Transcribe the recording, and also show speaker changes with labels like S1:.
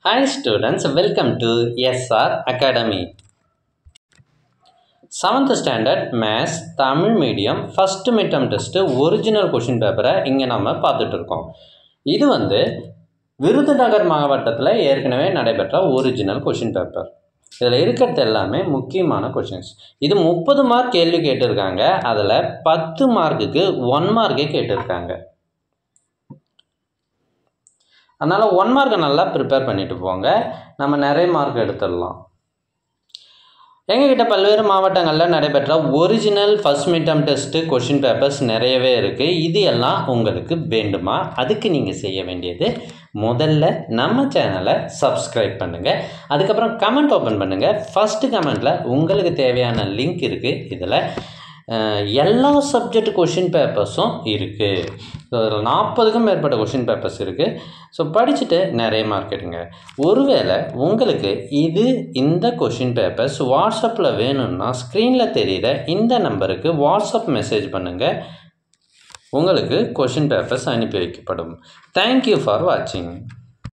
S1: Hi students, welcome to SR Academy. 7th Standard Maths Tamil Medium First Midterm Test Original Question Paper இங்கே நம்ம பார்த்துட்டு இருக்கோம். இது விருதுநகர் மாவட்டத்தில் ஏற்கனவே நடைபெற்ற ஒரிஜினல் கொஷின் பேப்பர். இதில் இருக்கிறது எல்லாமே முக்கியமான கொஷின்ஸ். இது 30 மார்க் கேள்வி கேட்டிருக்காங்க. அதில் 10 மார்க்குக்கு 1 மார்க்கே கேட்டிருக்காங்க. அதனால் 1 மார்க்கை நல்லா ப்ரிப்பேர் பண்ணிட்டு போங்க. நம்ம நிறைய மார்க் எடுத்துடலாம். எங்ககிட்ட பல்வேறு மாவட்டங்களில் நடைபெற்ற original first midterm test question papers நிறையவே இருக்குது. இது எல்லாம் உங்களுக்கு வேண்டுமா? அதுக்கு நீங்கள் செய்ய வேண்டியது முதல்ல நம்ம சேனலை சப்ஸ்கிரைப் பண்ணுங்கள். அதுக்கப்புறம் கமெண்ட் ஓப்பன் பண்ணுங்கள். ஃபஸ்ட்டு கமெண்ட்டில் உங்களுக்கு தேவையான லிங்க் இருக்குது. இதில் எல்லா சப்ஜெக்ட் கொஷின் பேப்பர்ஸும் இருக்குது. ஸோ அதில் 40க்கும் மேற்பட்ட கொஷின் பேப்பர்ஸ் இருக்குது. ஸோ படிச்சுட்டு நிறைய மார்க் எடுங்க. ஒருவேளை உங்களுக்கு இந்த கொஷின் பேப்பர்ஸ் வாட்ஸ்அப்பில் வேணும்னா ஸ்க்ரீனில் தெரிகிற இந்த நம்பருக்கு வாட்ஸ்அப் மெசேஜ் பண்ணுங்கள். உங்களுக்கு கொஷின் பேப்பர்ஸ் அனுப்பி வைக்கப்படும். தேங்க்யூ ஃபார் வாட்சிங்.